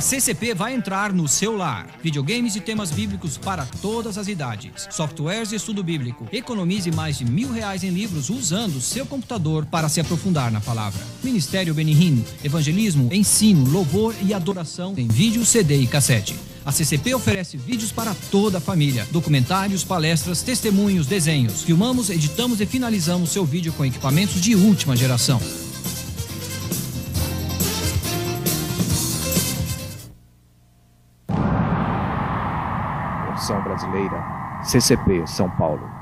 CCP vai entrar no seu lar. Videogames e temas bíblicos para todas as idades. Softwares de estudo bíblico. Economize mais de R$1.000 em livros usando seu computador para se aprofundar na palavra. Ministério Benihim. Evangelismo, ensino, louvor e adoração em vídeo, CD e cassete. A CCP oferece vídeos para toda a família, documentários, palestras, testemunhos, desenhos. Filmamos, editamos e finalizamos seu vídeo com equipamentos de última geração. Versão brasileira, CCP São Paulo.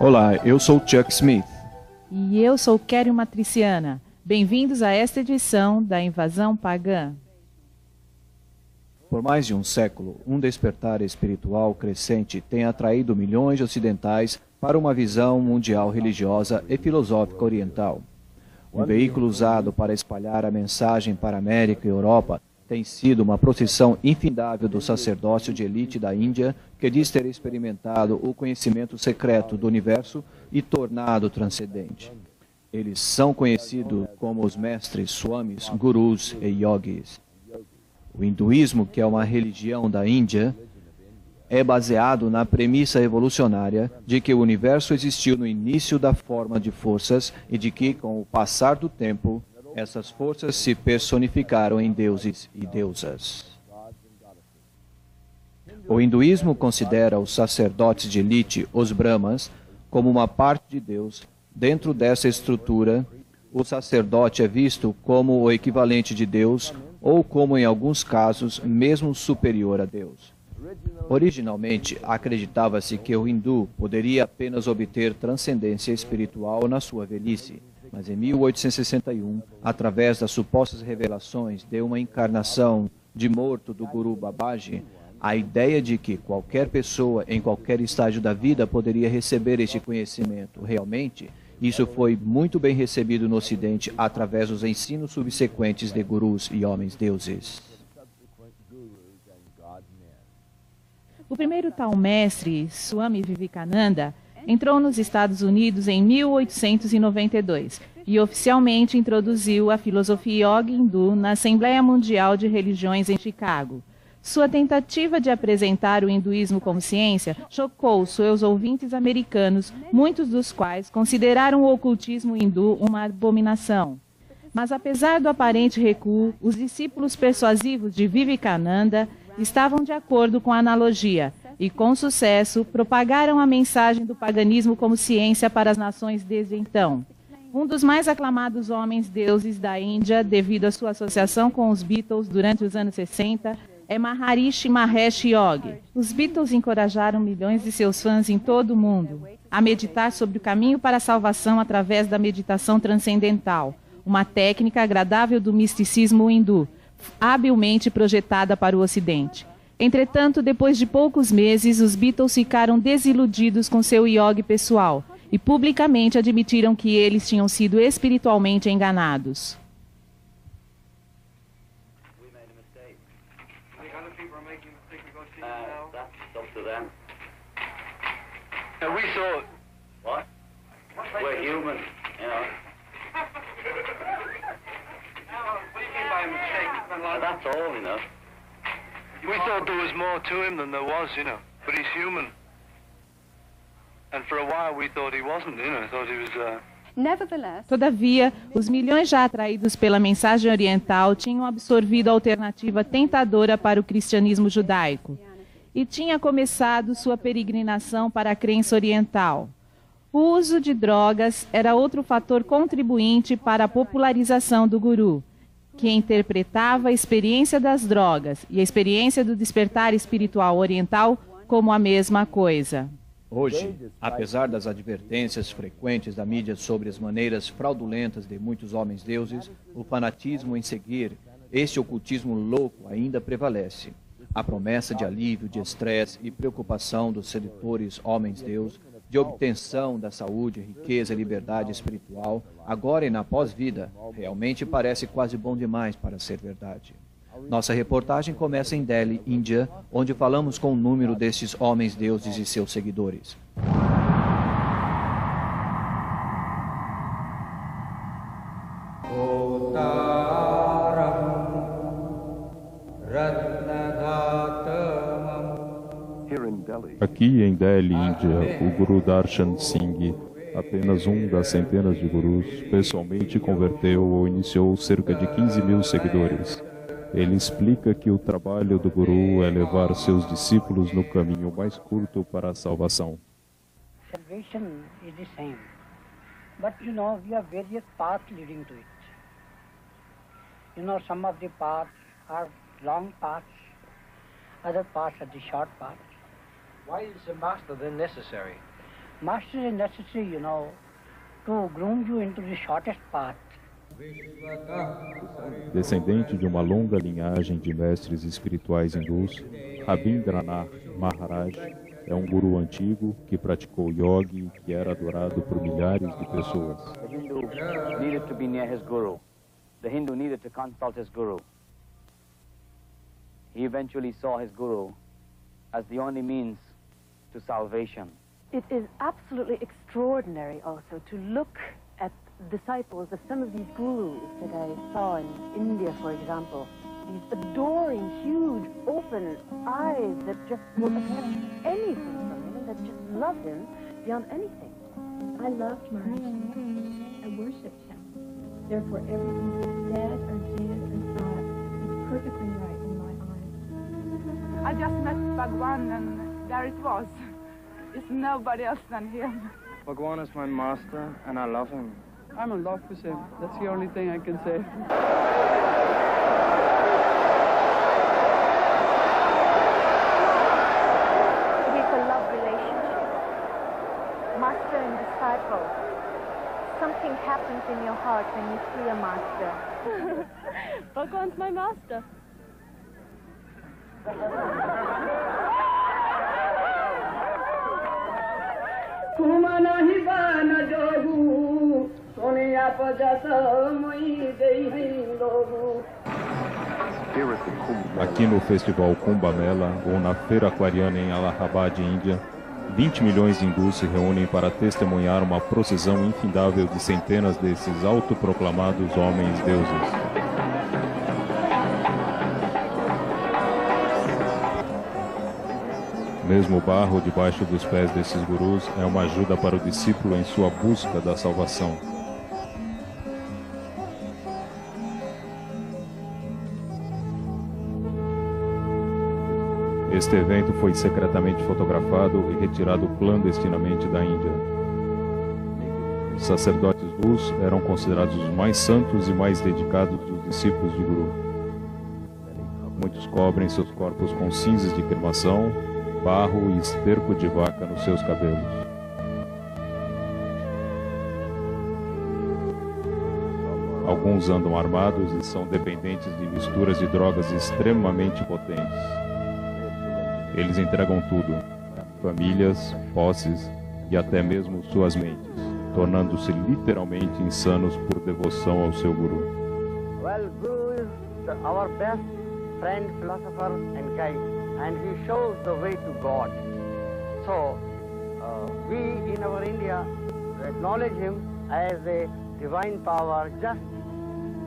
Olá, eu sou Chuck Smith. E eu sou Kerry Matriciana. Bem-vindos a esta edição da Invasão Pagã. Por mais de um século, um despertar espiritual crescente tem atraído milhões de ocidentais para uma visão mundial religiosa e filosófica oriental. Um veículo usado para espalhar a mensagem para a América e Europa tem sido uma procissão infindável do sacerdócio de elite da Índia, que diz ter experimentado o conhecimento secreto do universo e tornado transcendente. Eles são conhecidos como os mestres swamis, gurus e yogis. O hinduísmo, que é uma religião da Índia, é baseado na premissa evolucionária de que o universo existiu no início da forma de forças e de que, com o passar do tempo, essas forças se personificaram em deuses e deusas. O hinduísmo considera os sacerdotes de elite, os Brahmas, como uma parte de Deus. Dentro dessa estrutura, o sacerdote é visto como o equivalente de Deus, ou, como em alguns casos, mesmo superior a Deus. Originalmente, acreditava-se que o hindu poderia apenas obter transcendência espiritual na sua velhice, mas em 1861, através das supostas revelações de uma encarnação de morto do Guru Babaji, a ideia de que qualquer pessoa em qualquer estágio da vida poderia receber este conhecimento realmente, isso foi muito bem recebido no Ocidente através dos ensinos subsequentes de gurus e homens-deuses. O primeiro tal mestre, Swami Vivekananda, entrou nos Estados Unidos em 1892 e oficialmente introduziu a filosofia yoga hindu na Assembleia Mundial de Religiões em Chicago. Sua tentativa de apresentar o hinduísmo como ciência chocou seus ouvintes americanos, muitos dos quais consideraram o ocultismo hindu uma abominação. Mas apesar do aparente recuo, os discípulos persuasivos de Vivekananda estavam de acordo com a analogia e, com sucesso, propagaram a mensagem do paganismo como ciência para as nações desde então. Um dos mais aclamados homens-deuses da Índia, devido à sua associação com os Beatles durante os anos 60, é Maharishi Mahesh Yogi. Os Beatles encorajaram milhões de seus fãs em todo o mundo a meditar sobre o caminho para a salvação através da meditação transcendental, uma técnica agradável do misticismo hindu, habilmente projetada para o Ocidente. Entretanto, depois de poucos meses, os Beatles ficaram desiludidos com seu yogi pessoal e publicamente admitiram que eles tinham sido espiritualmente enganados. We saw what? We're human, you know. That's all, you know. We thought there was more to him than there was, you know. But he's human. And for a while we thought he wasn't, you know. Thought he was. Todavia, os milhões já atraídos pela mensagem oriental tinham absorvido a alternativa tentadora para o cristianismo judaico e tinha começado sua peregrinação para a crença oriental. O uso de drogas era outro fator contribuinte para a popularização do guru, que interpretava a experiência das drogas e a experiência do despertar espiritual oriental como a mesma coisa. Hoje, apesar das advertências frequentes da mídia sobre as maneiras fraudulentas de muitos homens-deuses, o fanatismo em seguir este ocultismo louco ainda prevalece. A promessa de alívio de estresse e preocupação dos sedutores homens-deus, de obtenção da saúde, riqueza e liberdade espiritual, agora e na pós-vida, realmente parece quase bom demais para ser verdade. Nossa reportagem começa em Delhi, Índia, onde falamos com o número destes homens-deuses e seus seguidores. Aqui em Delhi, Índia, o Guru Darshan Singh, apenas um das centenas de gurus, pessoalmente converteu ou iniciou cerca de 15 mil seguidores. Ele explica que o trabalho do Guru é levar seus discípulos no caminho mais curto para a salvação. Salvation is the same, but we have various paths leading to it. Some of the paths are long paths, other paths are the short paths. Why is the master then necessary? Master is necessary, to groom you into the shortest path. Descendente de uma longa linhagem de mestres espirituais hindus, Rabindranath Maharaj é um guru antigo que praticou yoga e que era adorado por milhares de pessoas. The Hindu needed to be near his guru. The Hindu needed to consult his guru. He eventually saw his guru as the only means to salvation. It is absolutely extraordinary also to look at disciples of some of these gurus that I saw in India, for example. These adoring, huge, open eyes that just will accept anything from him and that just love him beyond anything. I loved Maharishi. I worshipped him. Therefore, everything he said or did or thought was perfectly right in my eyes. I just met Bhagwan and there it was. It's nobody else than him. Bhagwan is my master and I love him. I'm in love with him. That's the only thing I can say. Master and disciple. Something happens in your heart when you see a master. Bhagwan's my master. Aqui no Festival Kumbh Mela, ou na Feira Aquariana em Allahabad, Índia, 20 milhões de hindus se reúnem para testemunhar uma procissão infindável de centenas desses autoproclamados homens-deuses. Mesmo o barro debaixo dos pés desses gurus é uma ajuda para o discípulo em sua busca da salvação. Este evento foi secretamente fotografado e retirado clandestinamente da Índia. Os sacerdotes nus eram considerados os mais santos e mais dedicados dos discípulos de Guru. Muitos cobrem seus corpos com cinzas de cremação, barro e esterco de vaca nos seus cabelos. Alguns andam armados e são dependentes de misturas de drogas extremamente potentes. Eles entregam tudo, famílias, posses e até mesmo suas mentes, tornando-se literalmente insanos por devoção ao seu Guru. Well, Guru is our best friend, philosopher and guide, and he shows the way to God. So, we in our India acknowledge him as a divine power just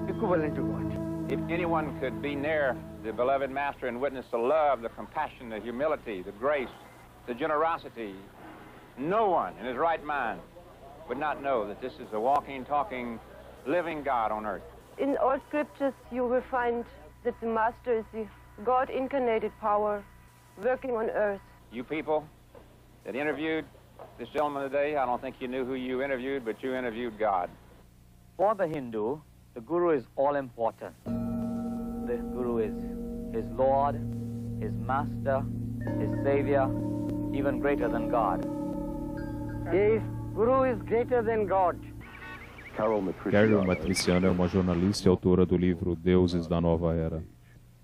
equivalent to God. If anyone could be near the beloved Master and witness the love, the compassion, the humility, the grace, the generosity, no one in his right mind would not know that this is a walking, talking, living God on earth. In all scriptures you will find that the Master is the God-incarnated power working on earth. You people that interviewed this gentleman today, I don't think you knew who you interviewed, but you interviewed God. For the Hindu, the Guru is all-important. The Guru is his Lord, his Master, his Savior, even greater than God. Yes, Guru is greater than God. Carol Matriciano é uma jornalista e autora do livro Deuses da Nova Era.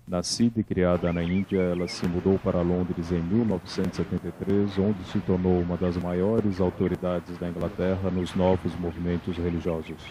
Nascida e criada na Índia, ela se mudou para Londres em 1973, onde se tornou uma das maiores autoridades da Inglaterra nos novos movimentos religiosos.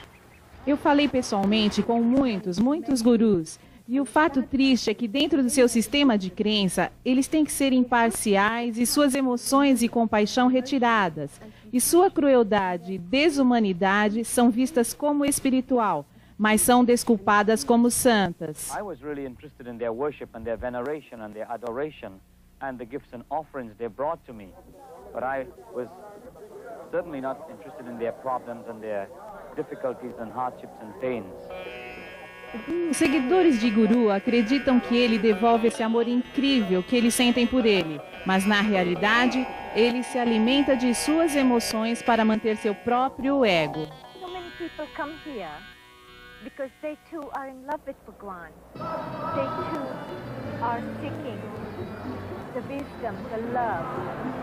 Eu falei pessoalmente com muitos gurus. E o fato triste é que dentro do seu sistema de crença, eles têm que ser imparciais e suas emoções e compaixão retiradas. E sua crueldade e desumanidade são vistas como espiritual, mas são desculpadas como santas. I was really interested in their worship and their veneration and their adoration and the gifts and offerings they brought to me. But I was certainly not interested in their problems and their difficulties and hardships and pains. Os seguidores de Guru acreditam que ele devolve esse amor incrível que eles sentem por ele, mas na realidade, ele se alimenta de suas emoções para manter seu próprio ego. So many people come here because they too are in love with Bhagwan. They too are seeking the wisdom, the love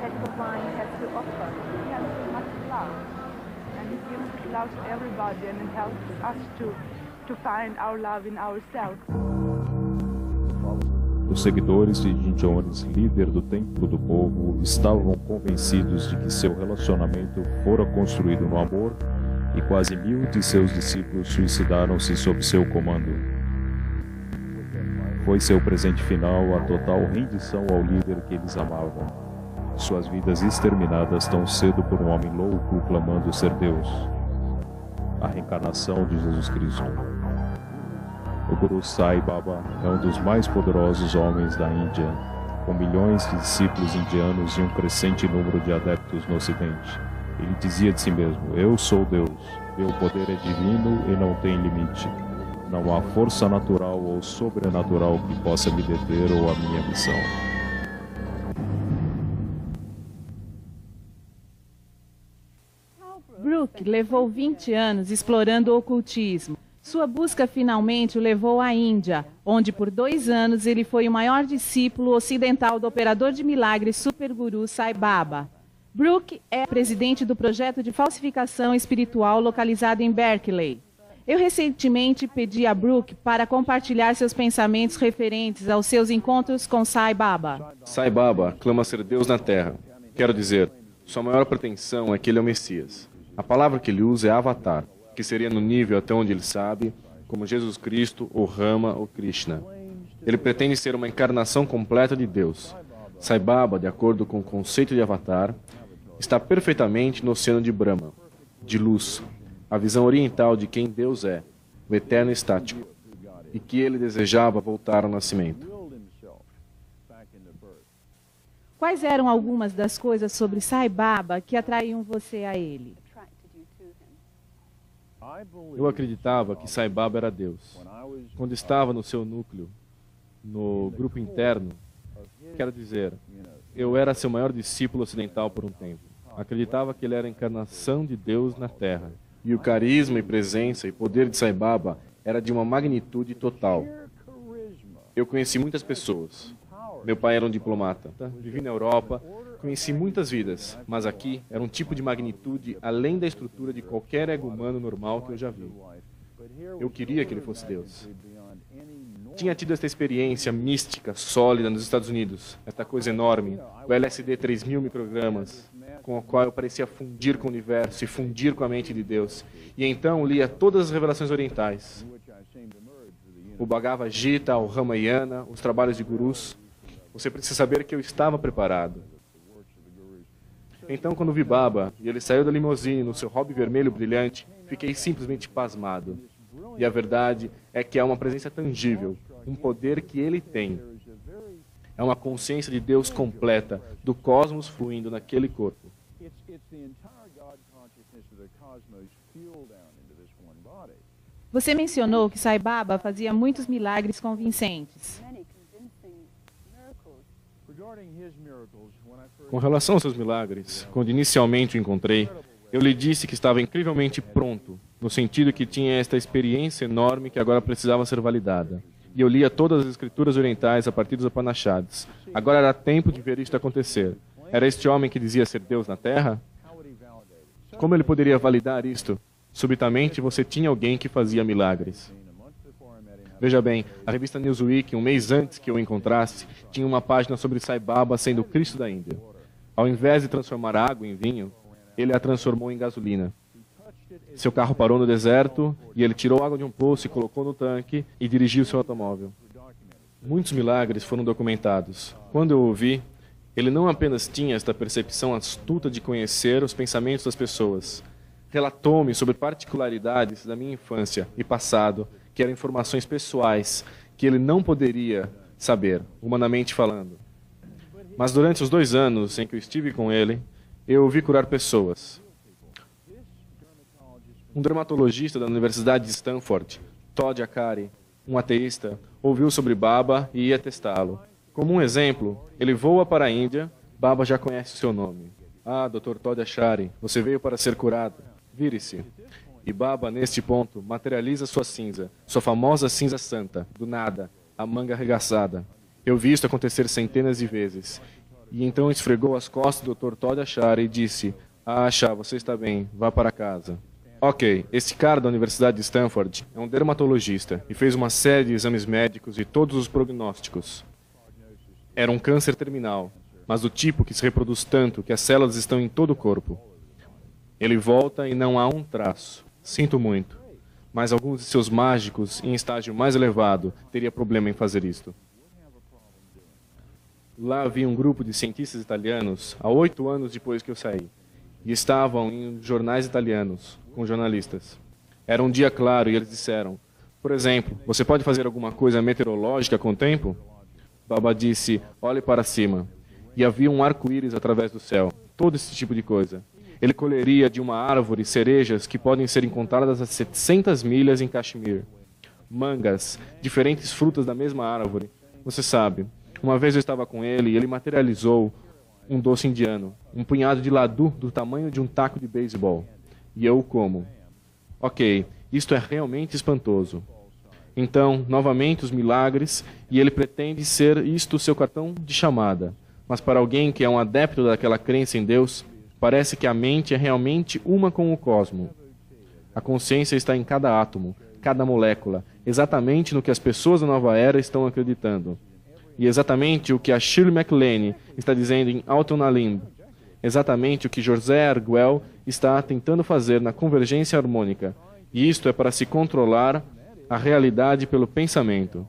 that Bhagwan has to offer. He has so much love, and he gives love to everybody, and it helps us to find our love in ourselves. Os seguidores de Jim Jones, líder do Templo do Povo, estavam convencidos de que seu relacionamento fora construído no amor e quase 1000 de seus discípulos suicidaram-se sob seu comando. Foi seu presente final a total rendição ao líder que eles amavam. Suas vidas exterminadas tão cedo por um homem louco clamando ser Deus. A reencarnação de Jesus Cristo. O Guru Sai Baba é um dos mais poderosos homens da Índia, com milhões de discípulos indianos e um crescente número de adeptos no Ocidente. Ele dizia de si mesmo: eu sou Deus, meu poder é divino e não tem limite. Não há força natural ou sobrenatural que possa me deter ou a minha missão. Brooke levou 20 anos explorando o ocultismo. Sua busca finalmente o levou à Índia, onde por 2 anos ele foi o maior discípulo ocidental do operador de milagres Super Guru Sai Baba. Brooke é presidente do projeto de falsificação espiritual localizado em Berkeley. Eu recentemente pedi a Brooke para compartilhar seus pensamentos referentes aos seus encontros com Sai Baba. Sai Baba clama ser Deus na Terra. Quero dizer, sua maior pretensão é que ele é o Messias. A palavra que ele usa é Avatar, que seria no nível até onde ele sabe, como Jesus Cristo, ou Rama, ou Krishna. Ele pretende ser uma encarnação completa de Deus. Sai Baba, de acordo com o conceito de Avatar, está perfeitamente no oceano de Brahma, de luz, a visão oriental de quem Deus é, o eterno estático, e que ele desejava voltar ao nascimento. Quais eram algumas das coisas sobre Sai Baba que atraíam você a ele? Eu acreditava que Sai Baba era Deus. Quando estava no seu núcleo, no grupo interno, quero dizer, eu era seu maior discípulo ocidental por um tempo. Acreditava que ele era a encarnação de Deus na Terra. E o carisma e presença e poder de Sai Baba era de uma magnitude total. Eu conheci muitas pessoas. Meu pai era um diplomata. Vivi na Europa, conheci muitas vidas, mas aqui era um tipo de magnitude além da estrutura de qualquer ego humano normal que eu já vi. Eu queria que ele fosse Deus. Tinha tido esta experiência mística, sólida nos Estados Unidos, esta coisa enorme, o LSD 3000 microgramas, com o qual eu parecia fundir com o universo e fundir com a mente de Deus. E então lia todas as revelações orientais. O Bhagavad Gita, o Ramayana, os trabalhos de gurus. Você precisa saber que eu estava preparado. Então, quando vi Baba e ele saiu da limusine no seu hobby vermelho brilhante, fiquei simplesmente pasmado. E a verdade é que há uma presença tangível, um poder que ele tem. É uma consciência de Deus completa, do cosmos fluindo naquele corpo. Você mencionou que Sai Baba fazia muitos milagres convincentes. Com relação aos seus milagres, quando inicialmente o encontrei, eu lhe disse que estava incrivelmente pronto, no sentido que tinha esta experiência enorme que agora precisava ser validada. E eu lia todas as escrituras orientais a partir dos Upanishads. Agora era tempo de ver isto acontecer. Era este homem que dizia ser Deus na Terra? Como ele poderia validar isto? Subitamente você tinha alguém que fazia milagres. Veja bem, a revista Newsweek, um mês antes que eu o encontrasse, tinha uma página sobre Sai Baba sendo o Cristo da Índia. Ao invés de transformar água em vinho, ele a transformou em gasolina. Seu carro parou no deserto e ele tirou água de um poço e colocou no tanque e dirigiu seu automóvel. Muitos milagres foram documentados. Quando eu o vi, ele não apenas tinha esta percepção astuta de conhecer os pensamentos das pessoas, relatou-me sobre particularidades da minha infância e passado, que eram informações pessoais que ele não poderia saber, humanamente falando. Mas durante os 2 anos em que eu estive com ele, eu o vi curar pessoas. Um dermatologista da Universidade de Stanford, Todd Akari, um ateísta, ouviu sobre Baba e ia testá-lo. Como um exemplo, ele voa para a Índia, Baba já conhece o seu nome. Ah, Dr. Todd Akari, você veio para ser curado. Vire-se. E Baba, neste ponto, materializa sua cinza, sua famosa cinza santa, do nada, a manga arregaçada. Eu vi isto acontecer centenas de vezes. E então esfregou as costas do Dr. Todd Akari e disse: Ah, Chá, você está bem, vá para casa. Ok, esse cara da Universidade de Stanford é um dermatologista e fez uma série de exames médicos e todos os prognósticos. Era um câncer terminal, mas do tipo que se reproduz tanto que as células estão em todo o corpo. Ele volta e não há um traço. Sinto muito, mas alguns de seus mágicos em estágio mais elevado teria problema em fazer isto. Lá havia um grupo de cientistas italianos, há 8 anos depois que eu saí, e estavam em jornais italianos, com jornalistas. Era um dia claro e eles disseram: por exemplo, você pode fazer alguma coisa meteorológica com o tempo? Baba disse: olhe para cima. E havia um arco-íris através do céu, todo esse tipo de coisa. Ele colheria de uma árvore cerejas que podem ser encontradas a 700 milhas em Kashmir. Mangas, diferentes frutas da mesma árvore. Você sabe, uma vez eu estava com ele e ele materializou um doce indiano, um punhado de ladu do tamanho de um taco de beisebol. E eu o como. Ok, isto é realmente espantoso. Então, novamente os milagres, e ele pretende ser isto seu cartão de chamada. Mas para alguém que é um adepto daquela crença em Deus, Parece que a mente é realmente uma com o cosmo. A consciência está em cada átomo, cada molécula, exatamente no que as pessoas da nova era estão acreditando. E exatamente o que a Shirley MacLaine está dizendo em Out on a Limb. Exatamente o que José Arguel está tentando fazer na convergência harmônica. E isto é para se controlar a realidade pelo pensamento.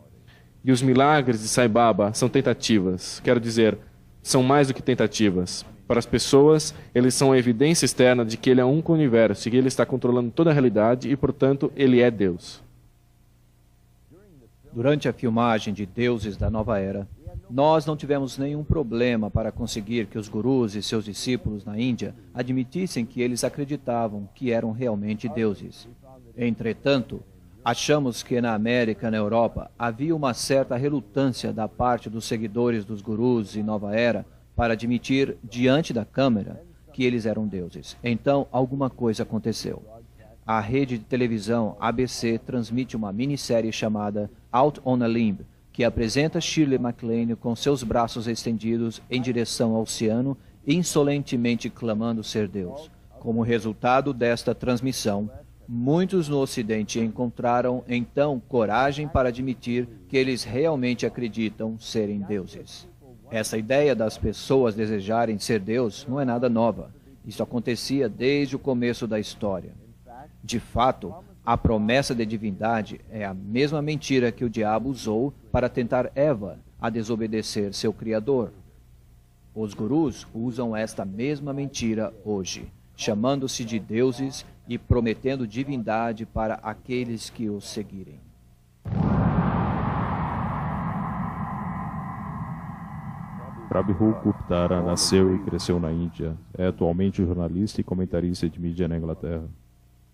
E os milagres de Sai Baba são tentativas, quero dizer, são mais do que tentativas. Para as pessoas, eles são a evidência externa de que ele é um com o universo, e que ele está controlando toda a realidade e, portanto, ele é Deus. Durante a filmagem de Deuses da Nova Era, nós não tivemos nenhum problema para conseguir que os gurus e seus discípulos na Índia admitissem que eles acreditavam que eram realmente deuses. Entretanto, achamos que na América e na Europa havia uma certa relutância da parte dos seguidores dos gurus e Nova Era para admitir diante da câmera que eles eram deuses. Então, alguma coisa aconteceu. A rede de televisão ABC transmite uma minissérie chamada Out on a Limb, que apresenta Shirley MacLaine com seus braços estendidos em direção ao oceano, insolentemente clamando ser Deus. Como resultado desta transmissão, muitos no Ocidente encontraram então coragem para admitir que eles realmente acreditam serem deuses. Essa ideia das pessoas desejarem ser Deus não é nada nova. Isso acontecia desde o começo da história. De fato, a promessa de divindade é a mesma mentira que o diabo usou para tentar Eva a desobedecer seu Criador. Os gurus usam esta mesma mentira hoje, chamando-se de deuses e prometendo divindade para aqueles que os seguirem. Prabhu Guptara nasceu e cresceu na Índia. É atualmente jornalista e comentarista de mídia na Inglaterra.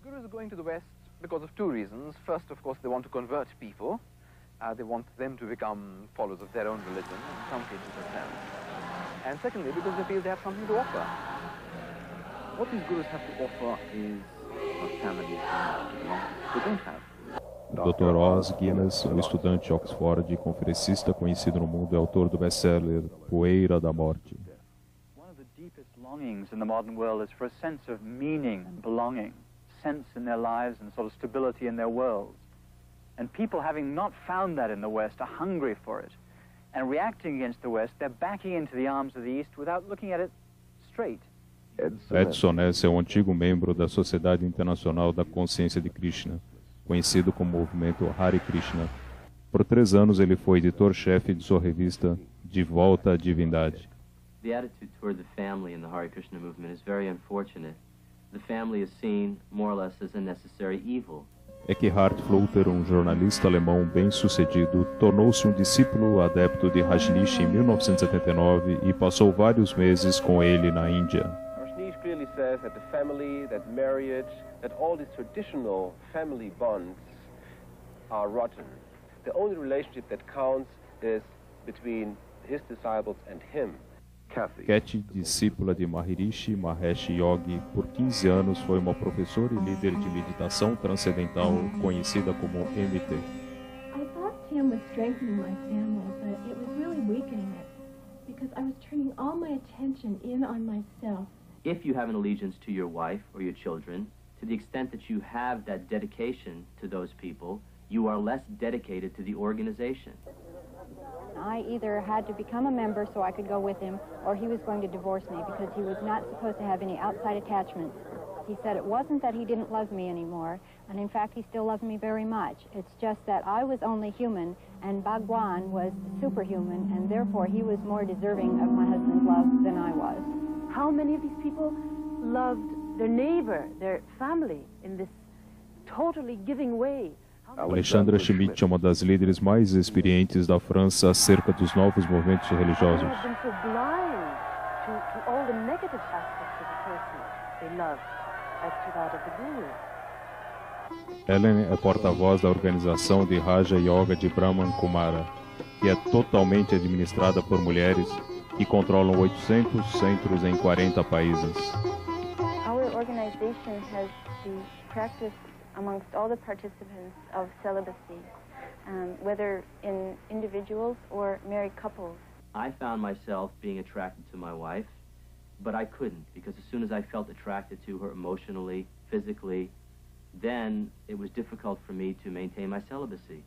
Gurus are going to the West because of two reasons. First, of course, they want to convert people. They want them to become followers of their own religion, in some cases themselves. And secondly, because they feel they have something to offer. What these gurus have to offer is what families they don't have. Dr. Os Guinness, um estudante de Oxford e conferencista conhecido no mundo, é autor do best-seller Poeira da Morte. One of the deepest longings in the modern world is for a sense of meaning and belonging, sense in their lives and sort of stability in their worlds. And people, having not found that in the West, are hungry for it. And reacting against the West, they're backing into the arms of the East without looking at it straight. Edson Ness é um antigo membro da Sociedade Internacional da Consciência de Krishna, conhecido como movimento Hare Krishna. Por 3 anos ele foi editor-chefe de sua revista De Volta à Divindade. The attitude toward the family in the Hare Krishna movement is very unfortunate. The family is seen more or less as a necessary evil. Eckhard Flutter, um jornalista alemão bem-sucedido, tornou-se um discípulo adepto de Rajneesh em 1979 e passou vários meses com ele na Índia. Rajneesh clearly says that the family, that marriage, that all these traditional family bonds are rotten. The only relationship that counts is between his disciples and him. Kathy, discípula de Maharishi Mahesh Yogi, por 15 anos foi uma professora e líder de meditação transcendental conhecida como MT. I thought Tim was strengthening my family, but it was really weakening it because I was turning all my attention in on myself. If you have an allegiance to your wife or your children, to the extent that you have that dedication to those people, you are less dedicated to the organization. I either had to become a member so I could go with him, or he was going to divorce me because he was not supposed to have any outside attachments. He said it wasn't that he didn't love me anymore, and in fact he still loved me very much. It's just that I was only human, and Bhagwan was superhuman, and therefore he was more deserving of my husband's love than I was. How many of these people loved their neighbor, their family, in this totally giving way? Alexandra Schmidt é uma das líderes mais experientes da França acerca dos novos movimentos religiosos. Ellen é porta-voz da organização de Raja Yoga de Brahman Kumara, que é totalmente administrada por mulheres que controlam 800 centros em 40 países. Our organization has the practice amongst all the participants of celibacy, whether in individuals or married couples. I found myself being attracted to my wife, but I couldn't, because as soon as I felt attracted to her emotionally, physically, then it was difficult for me to maintain my celibacy.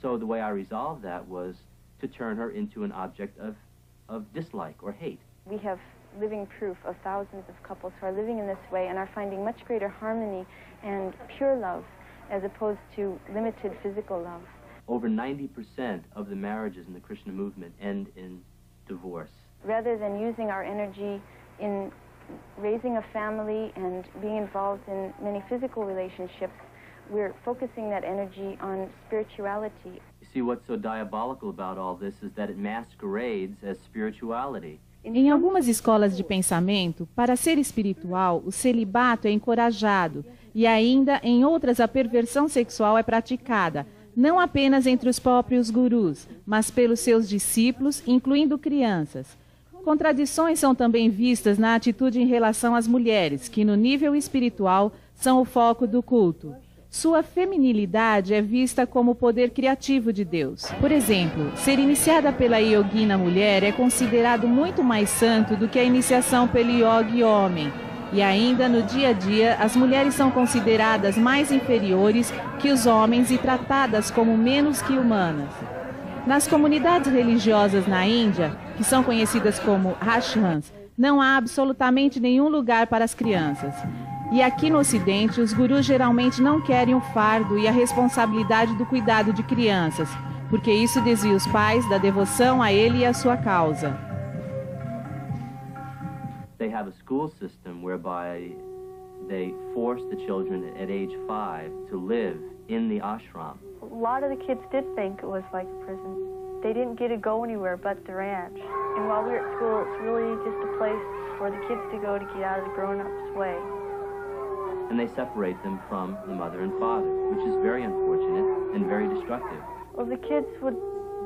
So the way I resolved that was to turn her into an object of dislike or hate. We have living proof of thousands of couples who are living in this way and are finding much greater harmony and pure love as opposed to limited physical love. Over 90% of the marriages in the Krishna movement end in divorce. Rather than using our energy in raising a family and being involved in many physical relationships, we're focusing that energy on spirituality. You see, what's so diabolical about all this is that it masquerades as spirituality. Em algumas escolas de pensamento, para ser espiritual, o celibato é encorajado e ainda em outras a perversão sexual é praticada, não apenas entre os próprios gurus, mas pelos seus discípulos, incluindo crianças. Contradições são também vistas na atitude em relação às mulheres, que no nível espiritual são o foco do culto. Sua feminilidade é vista como o poder criativo de Deus. Por exemplo, ser iniciada pela yogina mulher é considerado muito mais santo do que a iniciação pelo yogi homem. E ainda no dia a dia, as mulheres são consideradas mais inferiores que os homens e tratadas como menos que humanas. Nas comunidades religiosas na Índia, que são conhecidas como ashrams, não há absolutamente nenhum lugar para as crianças. E aqui no Ocidente, os gurus geralmente não querem o fardo e a responsabilidade do cuidado de crianças, porque isso desvia os pais da devoção a ele e à sua causa. They have a school system whereby they force the children at age 5 to live in the ashram. A lot of the kids did think it was like a prison. They didn't get to go anywhere but the ranch. And while we're at school, it's really just a place for the kids to go to get out of the grown-ups' way. And they separate them from the mother and father, which is very unfortunate and very destructive. Well, the kids would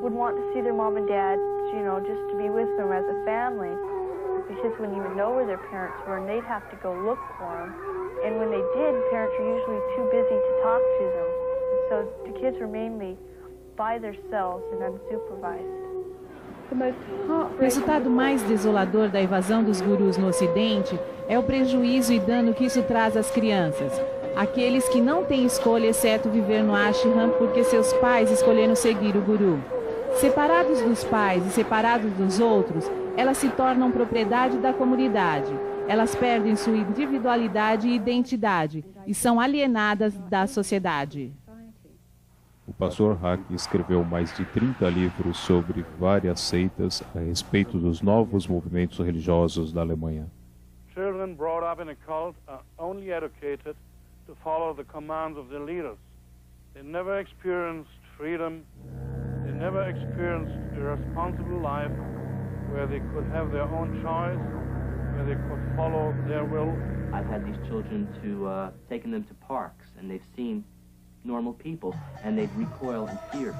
want to see their mom and dad, you know, just to be with them as a family. The kids wouldn't even know where their parents were, and they'd have to go look for them. And when they did, parents were usually too busy to talk to them. And so the kids were mainly by themselves and unsupervised. O resultado mais desolador da evasão dos gurus no Ocidente é o prejuízo e dano que isso traz às crianças. Aqueles que não têm escolha, exceto viver no ashram, porque seus pais escolheram seguir o guru. Separados dos pais e separados dos outros, elas se tornam propriedade da comunidade. Elas perdem sua individualidade e identidade e são alienadas da sociedade. O pastor Hack escreveu mais de 30 livros sobre várias seitas a respeito dos novos movimentos religiosos da Alemanha. Children brought up in a cult are only educated to follow the commands of their leaders. They never experienced freedom. They never experienced a responsible life where they could have their own choice, where they could follow their will. I've had these children taken them to parks, and they've seen normal people, and they'd recoil in fear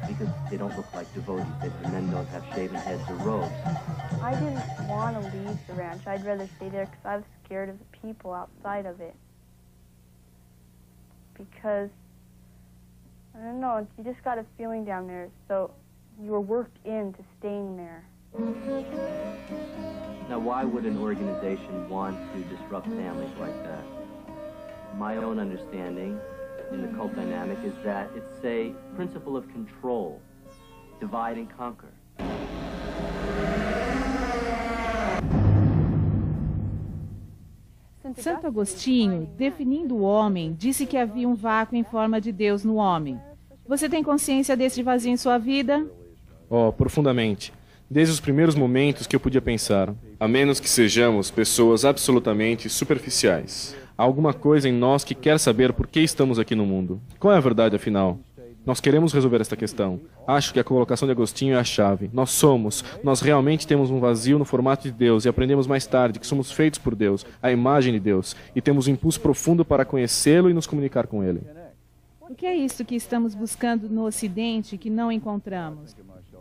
because they don't look like devotees. The men don't have shaven heads or robes. I didn't want to leave the ranch. I'd rather stay there because I was scared of the people outside of it. Because, I don't know, you just got a feeling down there, so you were worked into staying there. Now, why would an organization want to disrupt families like that? My own understanding in the cult dynamic is that it's a principle of control, divide and conquer. Santo Agostinho, definindo o homem, disse que havia um vácuo em forma de Deus no homem. Você tem consciência desse vazio em sua vida? Oh, profundamente. Desde os primeiros momentos que eu podia pensar, a menos que sejamos pessoas absolutamente superficiais. Há alguma coisa em nós que quer saber por que estamos aqui no mundo. Qual é a verdade, afinal? Nós queremos resolver esta questão. Acho que a colocação de Agostinho é a chave. Nós realmente temos um vazio no formato de Deus e aprendemos mais tarde que somos feitos por Deus, a imagem de Deus, e temos um impulso profundo para conhecê-lo e nos comunicar com Ele. O que é isso que estamos buscando no Ocidente que não encontramos?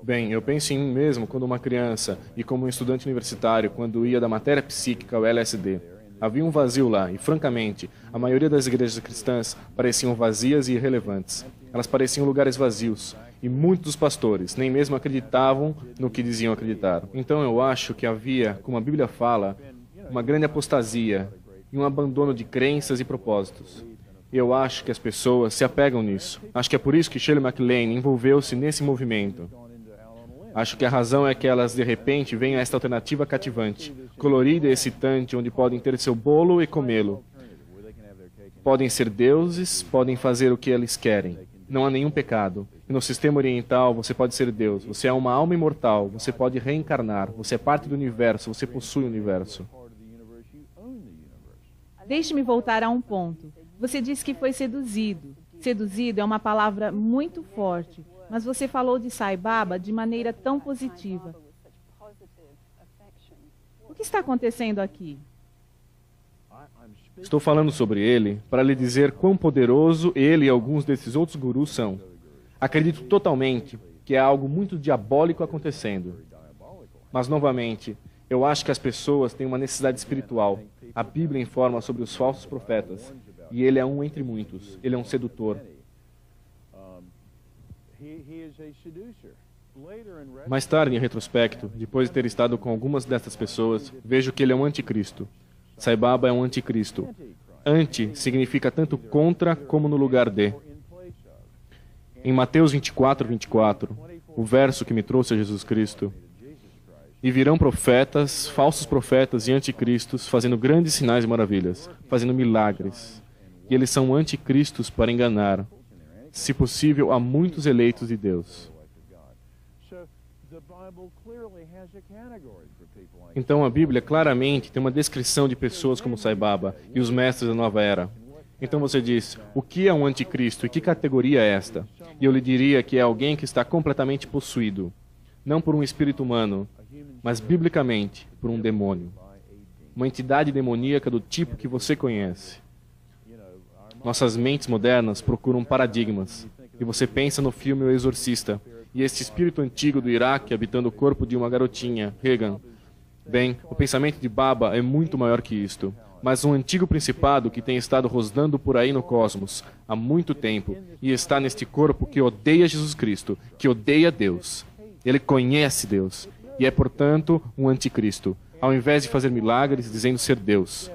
Bem, eu penso em mim mesmo quando uma criança e como um estudante universitário quando ia da matéria psíquica ao LSD. Havia um vazio lá, e francamente, a maioria das igrejas cristãs pareciam vazias e irrelevantes. Elas pareciam lugares vazios, e muitos dos pastores nem mesmo acreditavam no que diziam acreditar. Então eu acho que havia, como a Bíblia fala, uma grande apostasia e um abandono de crenças e propósitos. Eu acho que as pessoas se apegam nisso. Acho que é por isso que Shirley MacLaine envolveu-se nesse movimento. Acho que a razão é que elas, de repente, veem a esta alternativa cativante, colorida e excitante, onde podem ter seu bolo e comê-lo. Podem ser deuses, podem fazer o que eles querem. Não há nenhum pecado. E no sistema oriental, você pode ser Deus. Você é uma alma imortal. Você pode reencarnar. Você é parte do universo. Você possui o universo. Deixe-me voltar a um ponto. Você disse que foi seduzido. Seduzido é uma palavra muito forte, mas você falou de Sai Baba de maneira tão positiva. O que está acontecendo aqui? Estou falando sobre ele para lhe dizer quão poderoso ele e alguns desses outros gurus são. Acredito totalmente que é algo muito diabólico acontecendo. Mas, novamente, eu acho que as pessoas têm uma necessidade espiritual. A Bíblia informa sobre os falsos profetas. E ele é um entre muitos. Ele é um sedutor. Mais tarde, em retrospecto, depois de ter estado com algumas dessas pessoas, vejo que ele é um anticristo. Sai Baba é um anticristo. Anti significa tanto contra como no lugar de. Em Mateus 24:24, o verso que me trouxe a Jesus Cristo, e virão profetas, falsos profetas e anticristos, fazendo grandes sinais e maravilhas, fazendo milagres. E eles são anticristos para enganar, se possível, a muitos eleitos de Deus. Então a Bíblia claramente tem uma descrição de pessoas como Sai Baba e os mestres da nova era. Então você diz, o que é um anticristo e que categoria é esta? E eu lhe diria que é alguém que está completamente possuído, não por um espírito humano, mas biblicamente por um demônio. Uma entidade demoníaca do tipo que você conhece. Nossas mentes modernas procuram paradigmas. E você pensa no filme O Exorcista, e este espírito antigo do Iraque habitando o corpo de uma garotinha, Regan. Bem, o pensamento de Baba é muito maior que isto. Mas um antigo principado que tem estado rosnando por aí no cosmos há muito tempo e está neste corpo que odeia Jesus Cristo, que odeia Deus. Ele conhece Deus e é, portanto, um anticristo, ao invés de fazer milagres dizendo ser Deus.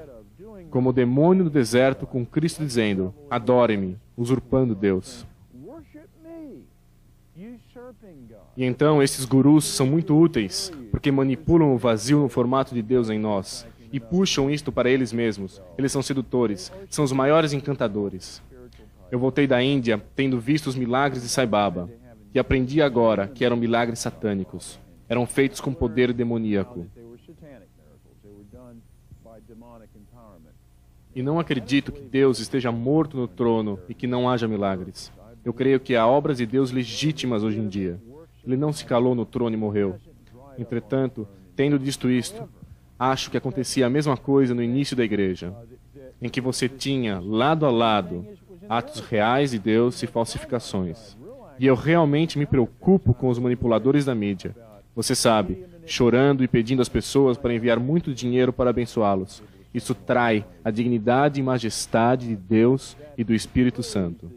Como o demônio do deserto com Cristo dizendo, adore-me, usurpando Deus. E então esses gurus são muito úteis, porque manipulam o vazio no formato de Deus em nós, e puxam isto para eles mesmos. Eles são sedutores, são os maiores encantadores. Eu voltei da Índia tendo visto os milagres de Sai Baba, e aprendi agora que eram milagres satânicos. Eram feitos com poder demoníaco. E não acredito que Deus esteja morto no trono e que não haja milagres. Eu creio que há obras de Deus legítimas hoje em dia. Ele não se calou no trono e morreu. Entretanto, tendo dito isto, acho que acontecia a mesma coisa no início da igreja, em que você tinha, lado a lado, atos reais de Deus e falsificações. E eu realmente me preocupo com os manipuladores da mídia. Você sabe, chorando e pedindo às pessoas para enviar muito dinheiro para abençoá-los. Isso trai a dignidade e majestade de Deus e do Espírito Santo.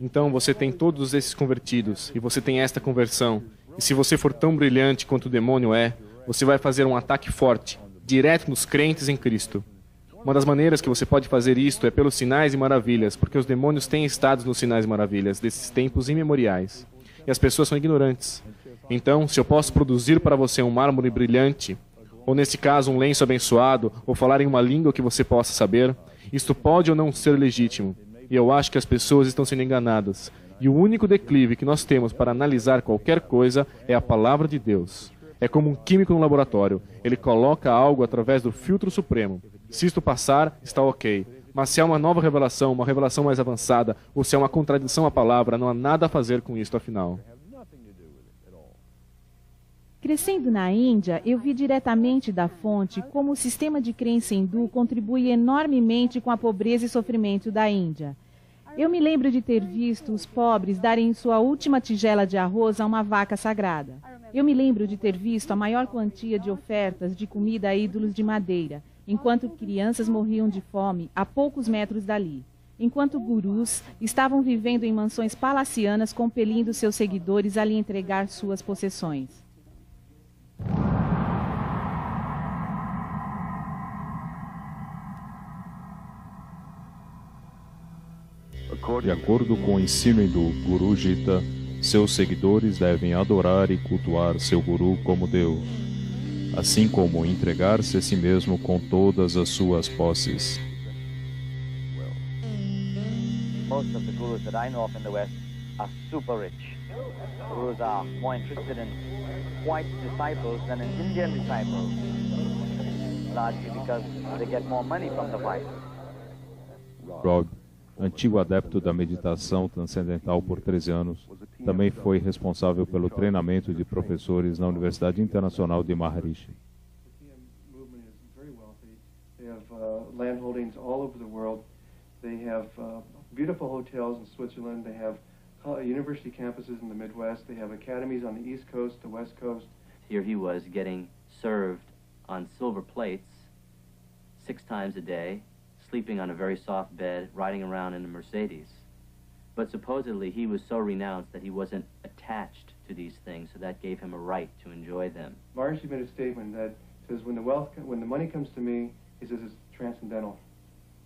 Então você tem todos esses convertidos e você tem esta conversão. E se você for tão brilhante quanto o demônio é, você vai fazer um ataque forte, direto nos crentes em Cristo. Uma das maneiras que você pode fazer isto é pelos sinais e maravilhas, porque os demônios têm estado nos sinais e maravilhas desses tempos imemoriais. E as pessoas são ignorantes. Então, se eu posso produzir para você um mármore brilhante, ou nesse caso um lenço abençoado, ou falar em uma língua que você possa saber, isto pode ou não ser legítimo. E eu acho que as pessoas estão sendo enganadas. E o único declive que nós temos para analisar qualquer coisa é a palavra de Deus. É como um químico no laboratório. Ele coloca algo através do filtro supremo. Se isto passar, está ok. Mas se há uma nova revelação, uma revelação mais avançada, ou se há uma contradição à palavra, não há nada a fazer com isto afinal. Crescendo na Índia, eu vi diretamente da fonte como o sistema de crença hindu contribui enormemente com a pobreza e sofrimento da Índia. Eu me lembro de ter visto os pobres darem sua última tigela de arroz a uma vaca sagrada. Eu me lembro de ter visto a maior quantia de ofertas de comida a ídolos de madeira, enquanto crianças morriam de fome a poucos metros dali. Enquanto gurus estavam vivendo em mansões palacianas, compelindo seus seguidores a lhe entregar suas possessões. De acordo com o ensino hindu Guru Gita, seus seguidores devem adorar e cultuar seu guru como Deus, assim como entregar-se a si mesmo com todas as suas posses. Most of the gurus that I know of in the West are super rich. Gurus are more interested in white disciples than in Indian disciples, largely because they get more money from the whites. Rob, antigo adepto da meditação transcendental por 13 anos, também foi responsável pelo treinamento de professores na Universidade Internacional de Maharishi. They have land holdings all over the world. They have beautiful hotels in Switzerland. They have university campuses in the Midwest. They have academies on the East Coast, the West Coast. Here he was getting served on silver plates 6 times a day, sleeping on a very soft bed, riding around in a Mercedes. But supposedly he was so renounced that he wasn't attached to these things, so that gave him a right to enjoy them. Maharishi made a statement that says, when the money comes to me, he says it's transcendental.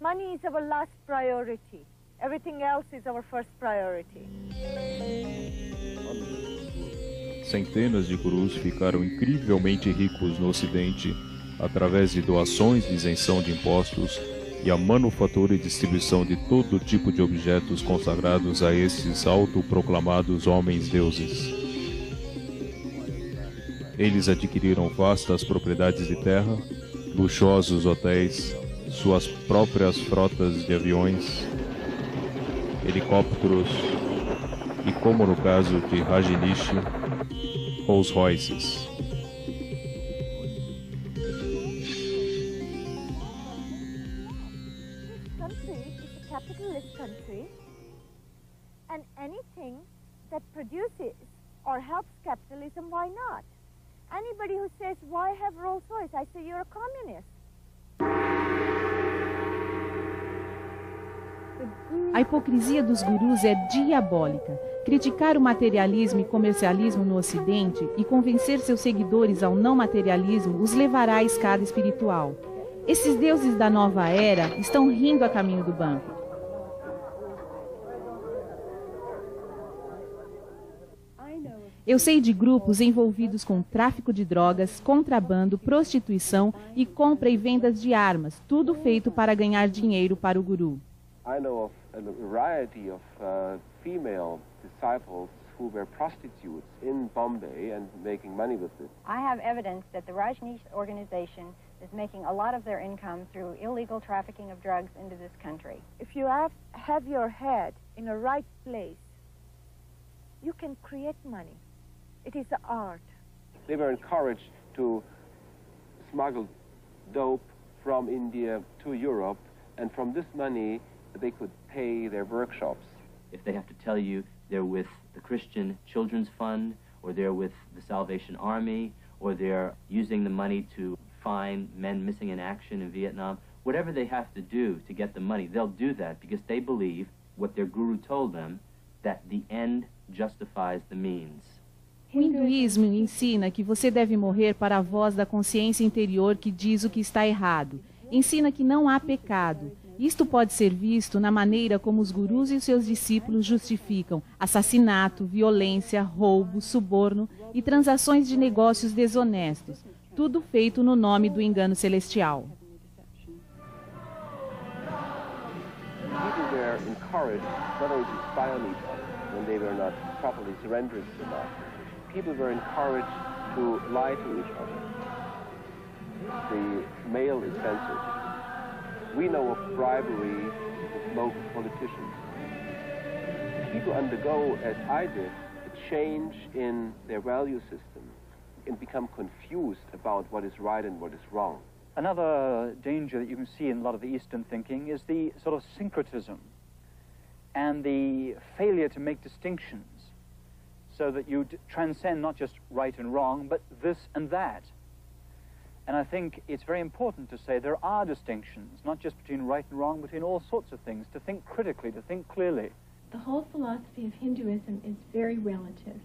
Money is our last priority. Everything else is our first priority. Centenas de gurus ficaram incrivelmente ricos no Ocidente através de doações de isenção de impostos e a manufatura e distribuição de todo tipo de objetos consagrados a esses autoproclamados homens-deuses. Eles adquiriram vastas propriedades de terra, luxuosos hotéis, suas próprias frotas de aviões, helicópteros e, como no caso de Rajneesh, Rolls Royces. Country, and anything that produces or helps capitalism, why not? Anybody who says, why have Rolls Royce? I say, you're a communist. A hipocrisia dos gurus é diabólica. Criticar o materialismo e comercialismo no Ocidente e convencer seus seguidores ao não materialismo os levará à escada espiritual. Esses deuses da nova era estão rindo a caminho do banco. Eu sei de grupos envolvidos com tráfico de drogas, contrabando, prostituição e compra e vendas de armas, tudo feito para ganhar dinheiro para o guru. I know of a variety of female disciples who were prostitutes in Bombay and making money with it. I have evidence that the Rajneesh organization is making a lot of their income through illegal trafficking of drugs into this country. If you have your head in a right place, you can create money. It is the art. They were encouraged to smuggle dope from India to Europe, and from this money they could pay their workshops. If they have to tell you they're with the Christian Children's Fund, or they're with the Salvation Army, or they're using the money to find men missing in action in Vietnam, whatever they have to do to get the money, they'll do that because they believe what their guru told them, that the end justifies the means. O hinduísmo ensina que você deve morrer para a voz da consciência interior que diz o que está errado. Ensina que não há pecado. Isto pode ser visto na maneira como os gurus e os seus discípulos justificam assassinato, violência, roubo, suborno e transações de negócios desonestos. Tudo feito no nome do engano celestial. People were encouraged not only to spy on each other when they were not properly surrendering to the master. People were encouraged to lie to each other. The mail is censored. We know of bribery with local politicians. People undergo, as I did, a change in their value system and become confused about what is right and what is wrong. Another danger that you can see in a lot of the Eastern thinking is the sort of syncretism. and the failure to make distinctions so that you transcend not just right and wrong, but this and that. And I think it's very important to say there are distinctions, not just between right and wrong, between all sorts of things, to think critically, to think clearly. The whole philosophy of Hinduism is very relative.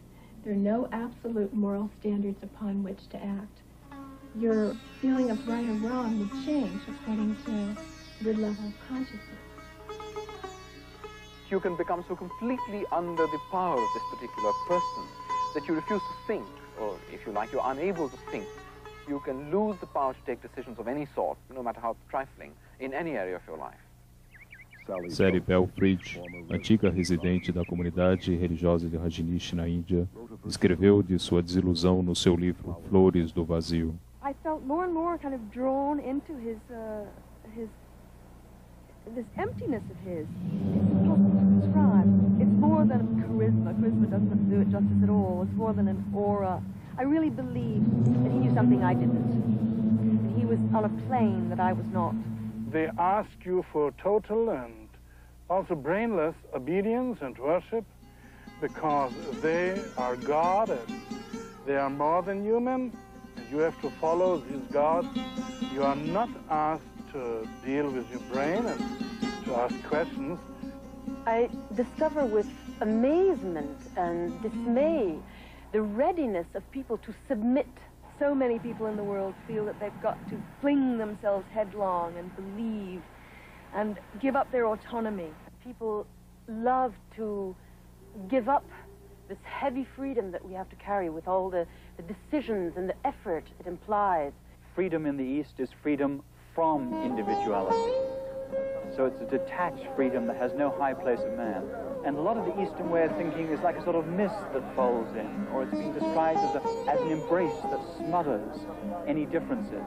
There are no absolute moral standards upon which to act. Your feeling of right or wrong would change according to your level of consciousness. You can become so completely under the power of this particular person that you refuse to think, or if you like, you're unable to think. You can lose the power to take decisions of any sort, no matter how trifling, in any area of your life. Sally Belfrage, antiga residente da comunidade religiosa de Rajneesh na Índia, escreveu de sua desilusão no seu livro Flores do Vazio. I felt more and more kind of drawn into this emptiness of his. It's impossible to describe. It's more than charisma. Charisma doesn't do it justice at all. It's more than an aura. I really believe that he knew something I didn't. That he was on a plane that I was not. They ask you for total and also brainless obedience and worship because they are God and they are more than human and you have to follow these gods. You are not asked to deal with your brain and to ask questions. I discover with amazement and dismay the readiness of people to submit. So many people in the world feel that they've got to fling themselves headlong and believe and give up their autonomy. People love to give up this heavy freedom that we have to carry with all the decisions and the effort it implies. Freedom in the East is freedom from individuality. So it's a detached freedom that has no high place of man. And a lot of the Eastern way of thinking is like a sort of mist that folds in, or it's being described as an embrace that smothers any differences.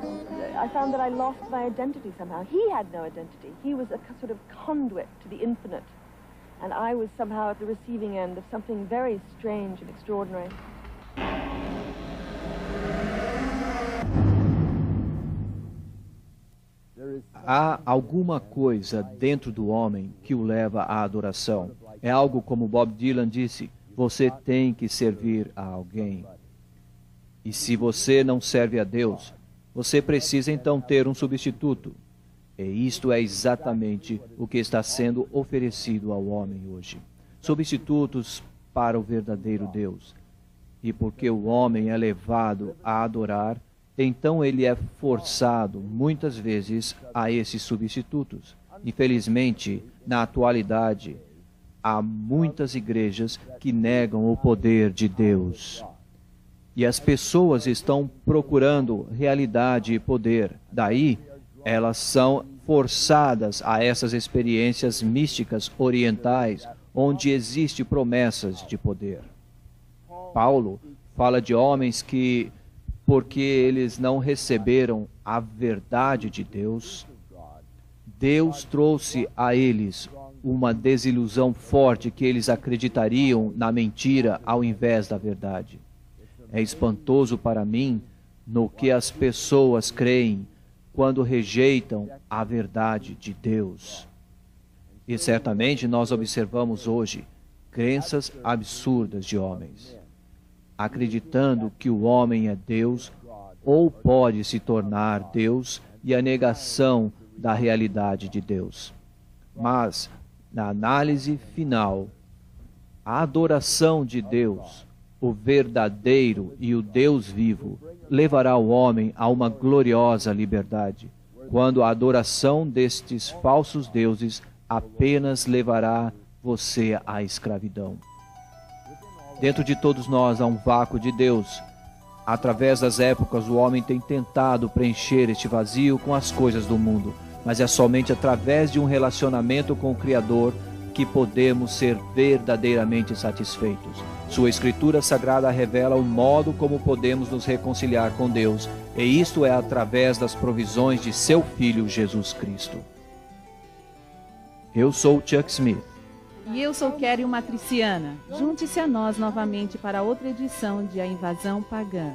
I found that I lost my identity somehow. He had no identity. He was a sort of conduit to the infinite. And I was somehow at the receiving end of something very strange and extraordinary. Há alguma coisa dentro do homem que o leva à adoração. É algo como Bob Dylan disse, você tem que servir a alguém. E se você não serve a Deus, você precisa então ter um substituto. E isto é exatamente o que está sendo oferecido ao homem hoje. Substitutos para o verdadeiro Deus. E porque o homem é levado a adorar, então ele é forçado, muitas vezes, a esses substitutos. Infelizmente, na atualidade, há muitas igrejas que negam o poder de Deus. E as pessoas estão procurando realidade e poder. Daí, elas são forçadas a essas experiências místicas orientais, onde existem promessas de poder. Paulo fala de homens que, porque eles não receberam a verdade de Deus, Deus trouxe a eles uma desilusão forte que eles acreditariam na mentira ao invés da verdade. É espantoso para mim no que as pessoas creem quando rejeitam a verdade de Deus. E certamente nós observamos hoje crenças absurdas de homens, acreditando que o homem é Deus ou pode se tornar Deus e a negação da realidade de Deus. Mas, na análise final, a adoração de Deus, o verdadeiro e o Deus vivo, levará o homem a uma gloriosa liberdade, quando a adoração destes falsos deuses apenas levará você à escravidão. Dentro de todos nós há um vácuo de Deus. Através das épocas, o homem tem tentado preencher este vazio com as coisas do mundo, mas é somente através de um relacionamento com o Criador que podemos ser verdadeiramente satisfeitos. Sua Escritura Sagrada revela o modo como podemos nos reconciliar com Deus, e isto é através das provisões de seu Filho Jesus Cristo. Eu sou Chuck Smith. E eu sou Kerry Matriciana. Junte-se a nós novamente para outra edição de A Invasão Pagã.